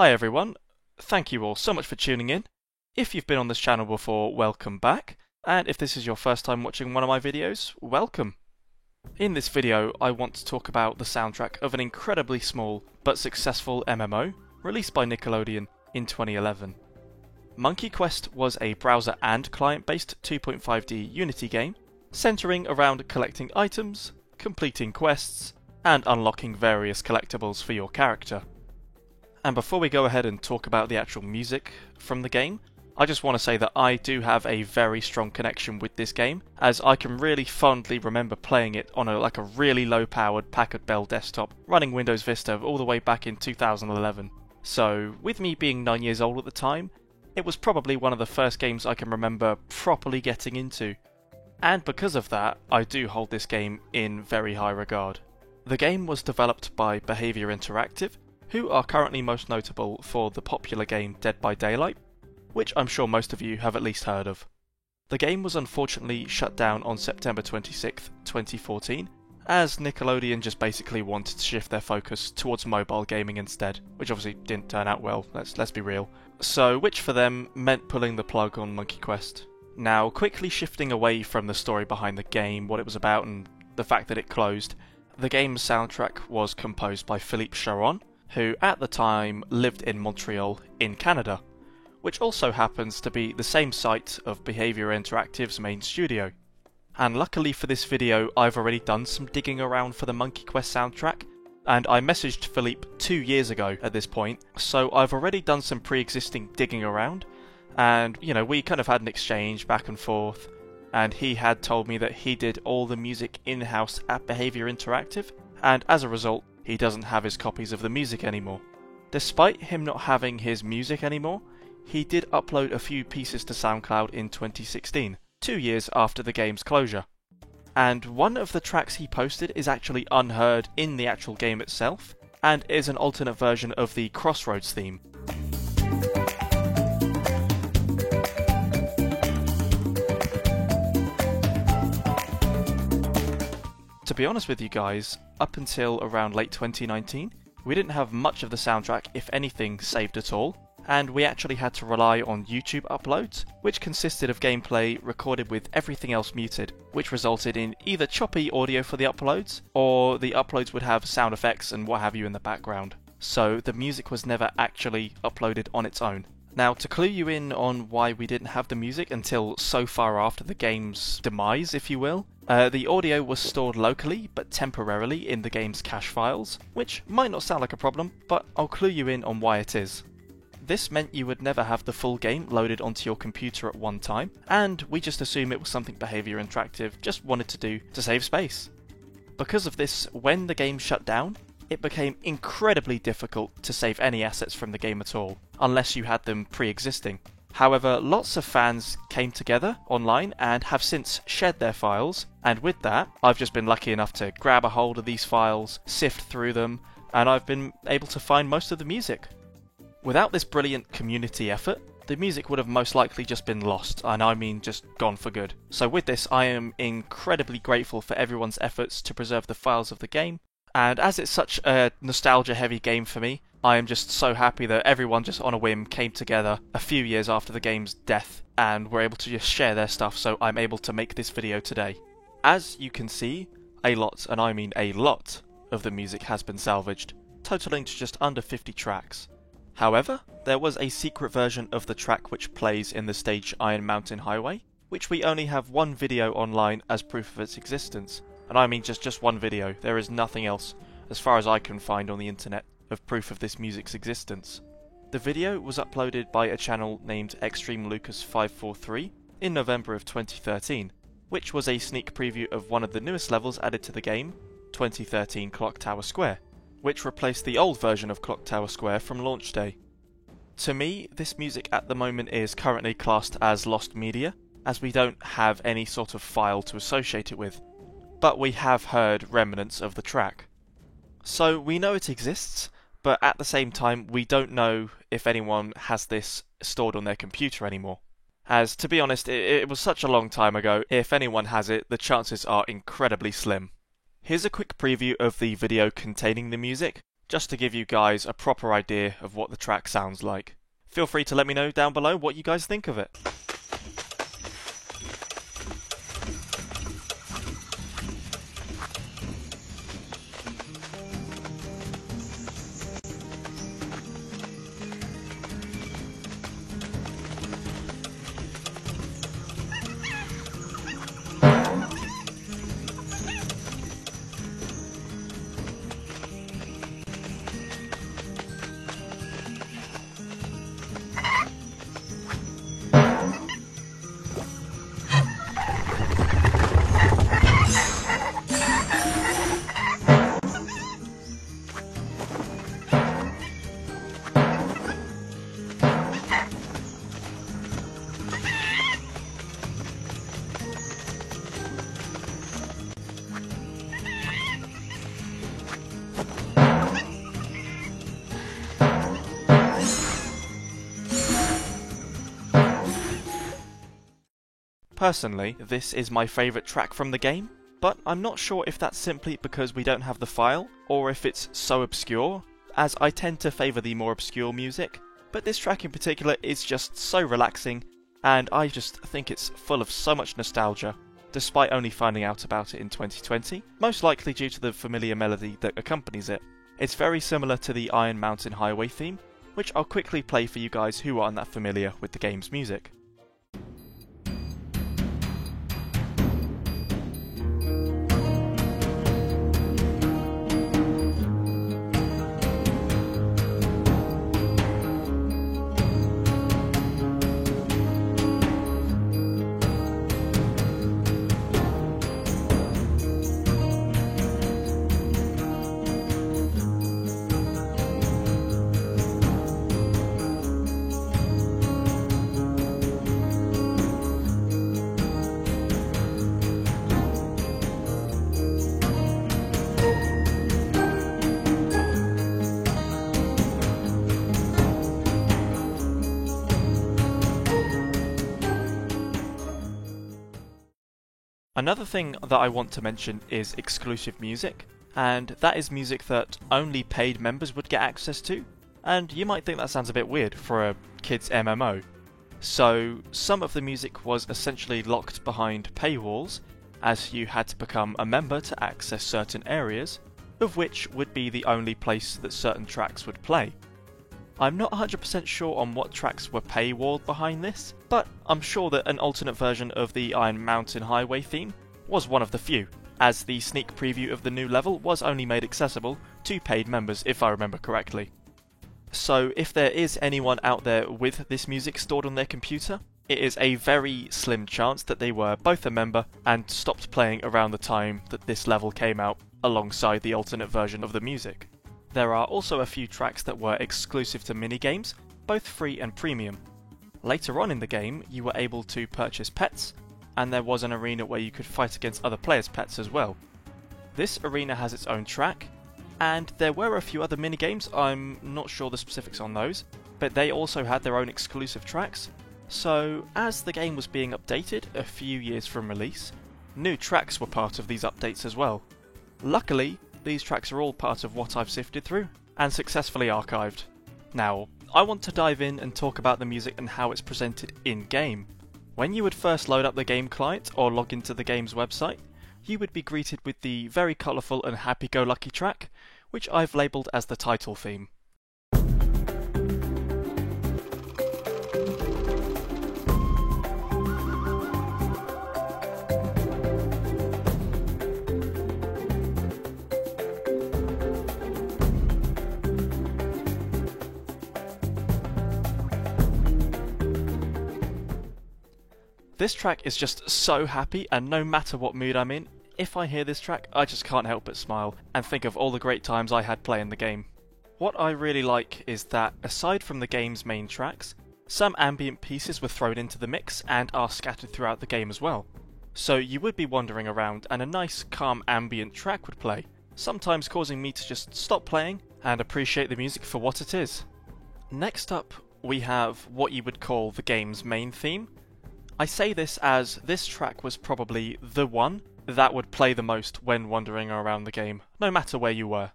Hi everyone, thank you all so much for tuning in. If you've been on this channel before, welcome back, and if this is your first time watching one of my videos, welcome. In this video, I want to talk about the soundtrack of an incredibly small but successful MMO released by Nickelodeon in 2011. Monkey Quest was a browser and client-based 2.5D Unity game centering around collecting items, completing quests, and unlocking various collectibles for your character. And before we go ahead and talk about the actual music from the game, I just want to say that I do have a very strong connection with this game, as I can really fondly remember playing it on a really low-powered Packard Bell desktop running Windows Vista all the way back in 2011. So, with me being 9 years old at the time, it was probably one of the first games I can remember properly getting into. And because of that, I do hold this game in very high regard. The game was developed by Behaviour Interactive, who are currently most notable for the popular game Dead by Daylight, which I'm sure most of you have at least heard of. The game was unfortunately shut down on September 26th, 2014, as Nickelodeon just basically wanted to shift their focus towards mobile gaming instead, which obviously didn't turn out well, let's be real. So, which for them meant pulling the plug on Monkey Quest. Now, quickly shifting away from the story behind the game, what it was about, and the fact that it closed, the game's soundtrack was composed by Philippe Charon, who at the time lived in Montreal in Canada, which also happens to be the same site of Behaviour Interactive's main studio. And luckily for this video, I've already done some digging around for the Monkey Quest soundtrack, and I messaged Philippe 2 years ago at this point, so I've already done some pre-existing digging around, and we kind of had an exchange back and forth, and he had told me that he did all the music in-house at Behaviour Interactive, and as a result, he doesn't have his copies of the music anymore. Despite him not having his music anymore, he did upload a few pieces to SoundCloud in 2016, 2 years after the game's closure. And one of the tracks he posted is actually unheard in the actual game itself, and is an alternate version of the Crossroads theme. To be honest with you guys, up until around late 2019, we didn't have much of the soundtrack, if anything, saved at all, and we actually had to rely on YouTube uploads, which consisted of gameplay recorded with everything else muted, which resulted in either choppy audio for the uploads, or the uploads would have sound effects and what have you in the background. So the music was never actually uploaded on its own. Now, to clue you in on why we didn't have the music until so far after the game's demise, if you will, the audio was stored locally, but temporarily in the game's cache files, which might not sound like a problem, but I'll clue you in on why it is. This meant you would never have the full game loaded onto your computer at one time, and we just assume it was something Behaviour Interactive just wanted to do to save space. Because of this, when the game shut down, it became incredibly difficult to save any assets from the game at all, unless you had them pre-existing. However, lots of fans came together online and have since shared their files, and with that, I've just been lucky enough to grab a hold of these files, sift through them, and I've been able to find most of the music. Without this brilliant community effort, the music would have most likely just been lost, and I mean just gone for good. So with this, I am incredibly grateful for everyone's efforts to preserve the files of the game, and as it's such a nostalgia-heavy game for me, I am just so happy that everyone just on a whim came together a few years after the game's death and were able to just share their stuff, so I'm able to make this video today. As you can see, a lot, and I mean a lot, of the music has been salvaged, totaling to just under 50 tracks. However, there was a secret version of the track which plays in the stage Iron Mountain Highway, which we only have one video online as proof of its existence. And I mean just one video, there is nothing else, as far as I can find on the internet, of proof of this music's existence. The video was uploaded by a channel named ExtremeLucas543 in November of 2013, which was a sneak preview of one of the newest levels added to the game, 2013 Clock Tower Square, which replaced the old version of Clock Tower Square from launch day. To me, this music at the moment is currently classed as lost media, as we don't have any sort of file to associate it with, but we have heard remnants of the track. So we know it exists, but at the same time we don't know if anyone has this stored on their computer anymore. As, to be honest, it was such a long time ago, if anyone has it, the chances are incredibly slim. Here's a quick preview of the video containing the music, just to give you guys a proper idea of what the track sounds like. Feel free to let me know down below what you guys think of it. Personally, this is my favourite track from the game, but I'm not sure if that's simply because we don't have the file, or if it's so obscure, as I tend to favour the more obscure music, but this track in particular is just so relaxing, and I just think it's full of so much nostalgia, despite only finding out about it in 2020, most likely due to the familiar melody that accompanies it. It's very similar to the Iron Mountain Highway theme, which I'll quickly play for you guys who aren't that familiar with the game's music. Another thing that I want to mention is exclusive music, and that is music that only paid members would get access to, and you might think that sounds a bit weird for a kids MMO. So some of the music was essentially locked behind paywalls, as you had to become a member to access certain areas, of which would be the only place that certain tracks would play. I'm not 100% sure on what tracks were paywalled behind this, but I'm sure that an alternate version of the Iron Mountain Highway theme was one of the few, as the sneak preview of the new level was only made accessible to paid members if I remember correctly. So if there is anyone out there with this music stored on their computer, it is a very slim chance that they were both a member and stopped playing around the time that this level came out alongside the alternate version of the music. There are also a few tracks that were exclusive to minigames, both free and premium. Later on in the game, you were able to purchase pets, and there was an arena where you could fight against other players' pets as well. This arena has its own track, and there were a few other minigames, I'm not sure the specifics on those, but they also had their own exclusive tracks. So, as the game was being updated a few years from release, new tracks were part of these updates as well. Luckily, these tracks are all part of what I've sifted through, and successfully archived. Now, I want to dive in and talk about the music and how it's presented in-game. When you would first load up the game client or log into the game's website, you would be greeted with the very colourful and happy-go-lucky track, which I've labelled as the title theme. This track is just so happy, and no matter what mood I'm in, if I hear this track, I just can't help but smile and think of all the great times I had playing the game. What I really like is that, aside from the game's main tracks, some ambient pieces were thrown into the mix and are scattered throughout the game as well. So you would be wandering around and a nice calm ambient track would play, sometimes causing me to just stop playing and appreciate the music for what it is. Next up, we have what you would call the game's main theme. I say this as this track was probably the one that would play the most when wandering around the game, no matter where you were.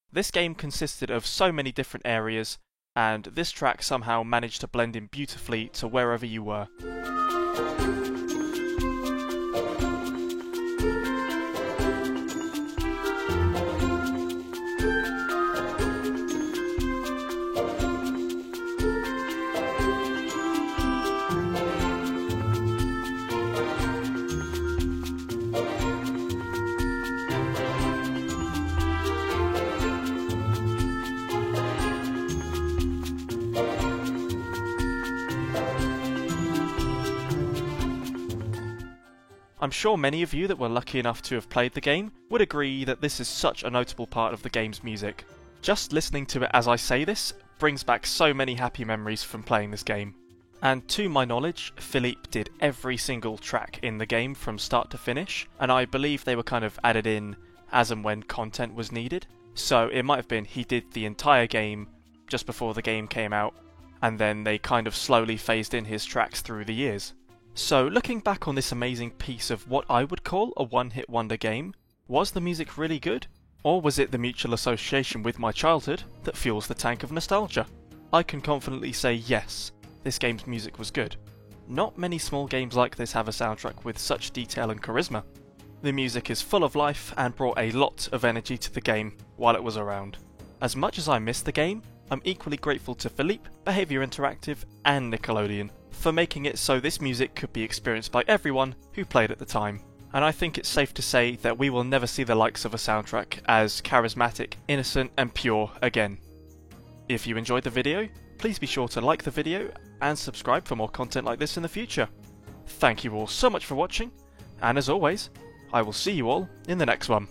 This game consisted of so many different areas, and this track somehow managed to blend in beautifully to wherever you were. I'm sure many of you that were lucky enough to have played the game would agree that this is such a notable part of the game's music. Just listening to it as I say this brings back so many happy memories from playing this game. And to my knowledge, Philippe did every single track in the game from start to finish, and I believe they were kind of added in as and when content was needed. So it might have been he did the entire game just before the game came out, and then they kind of slowly phased in his tracks through the years. So looking back on this amazing piece of what I would call a one-hit wonder game, was the music really good? Or was it the mutual association with my childhood that fuels the tank of nostalgia? I can confidently say yes, this game's music was good. Not many small games like this have a soundtrack with such detail and charisma. The music is full of life and brought a lot of energy to the game while it was around. As much as I miss the game, I'm equally grateful to Philippe, Behaviour Interactive and Nickelodeon for making it so this music could be experienced by everyone who played at the time. And I think it's safe to say that we will never see the likes of a soundtrack as charismatic, innocent and pure again. If you enjoyed the video, please be sure to like the video and subscribe for more content like this in the future. Thank you all so much for watching, and as always, I will see you all in the next one.